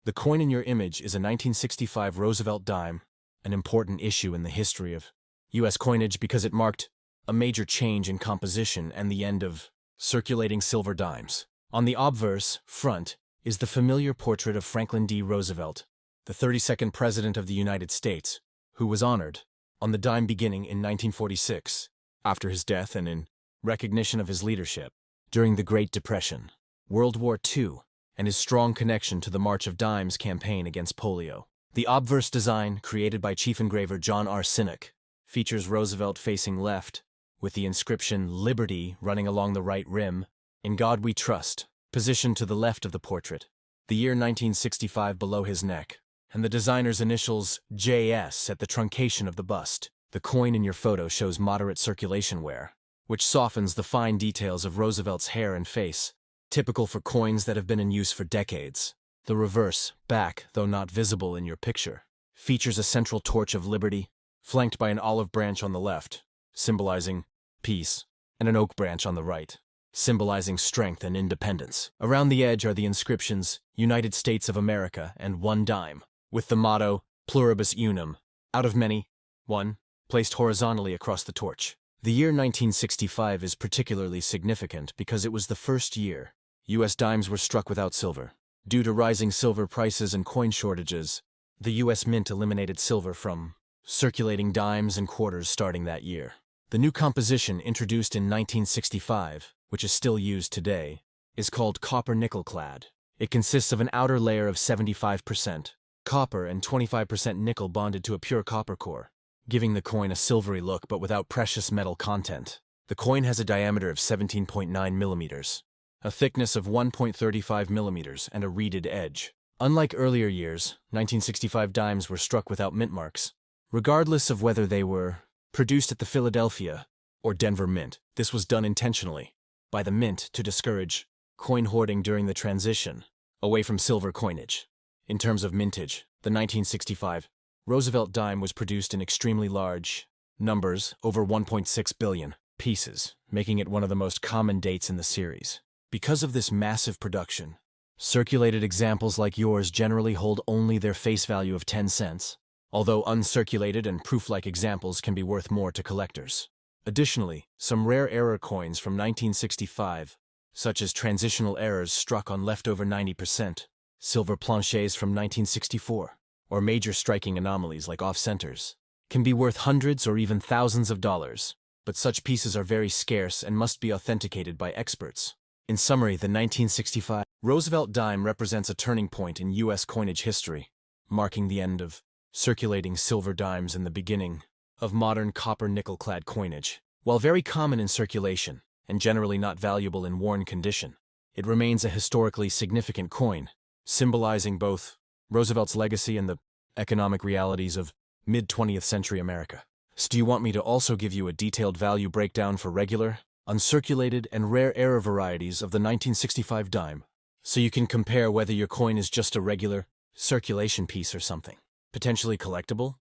The coin in your image is a 1965 Roosevelt dime, an important issue in the history of U.S. coinage because it marked a major change in composition and the end of circulating silver dimes. On the obverse front is the familiar portrait of Franklin D. Roosevelt, the 32nd President of the United States, who was honored on the dime beginning in 1946, after his death and in recognition of his leadership during the Great Depression, World War II, and his strong connection to the March of Dimes campaign against polio. The obverse design, created by chief engraver John R. Sinek, features Roosevelt facing left, with the inscription Liberty running along the right rim, In God We Trust, positioned to the left of the portrait, the year 1965 below his neck, and the designer's initials JS at the truncation of the bust. The coin in your photo shows moderate circulation wear, which softens the fine details of Roosevelt's hair and face, typical for coins that have been in use for decades. The reverse, back, though not visible in your picture, features a central torch of liberty, flanked by an olive branch on the left, symbolizing peace, and an oak branch on the right, symbolizing strength and independence. Around the edge are the inscriptions United States of America and one dime, with the motto Pluribus Unum, out of many, one, placed horizontally across the torch. The year 1965 is particularly significant because it was the first year U.S. dimes were struck without silver. Due to rising silver prices and coin shortages, the U.S. Mint eliminated silver from circulating dimes and quarters starting that year. The new composition, introduced in 1965, which is still used today, is called copper-nickel clad. It consists of an outer layer of 75% copper and 25% nickel bonded to a pure copper core, giving the coin a silvery look but without precious metal content. The coin has a diameter of 17.9 millimeters, a thickness of 1.35 millimeters, and a reeded edge. Unlike earlier years, 1965 dimes were struck without mint marks, regardless of whether they were produced at the Philadelphia or Denver Mint. This was done intentionally by the Mint to discourage coin hoarding during the transition away from silver coinage. In terms of mintage, the 1965 Roosevelt dime was produced in extremely large numbers, over 1.6 billion pieces, making it one of the most common dates in the series. Because of this massive production, circulated examples like yours generally hold only their face value of 10 cents, although uncirculated and proof-like examples can be worth more to collectors. Additionally, some rare error coins from 1965, such as transitional errors struck on leftover 90%, silver planchets from 1964, or major striking anomalies like off-centers, can be worth hundreds or even thousands of dollars, but such pieces are very scarce and must be authenticated by experts. In summary, the 1965 Roosevelt dime represents a turning point in U.S. coinage history, marking the end of circulating silver dimes and the beginning of modern copper-nickel-clad coinage. While very common in circulation and generally not valuable in worn condition, it remains a historically significant coin, symbolizing both Roosevelt's legacy and the economic realities of mid-20th century America. So do you want me to also give you a detailed value breakdown for regular, uncirculated, and rare error varieties of the 1965 dime, so you can compare whether your coin is just a regular circulation piece or something potentially collectible?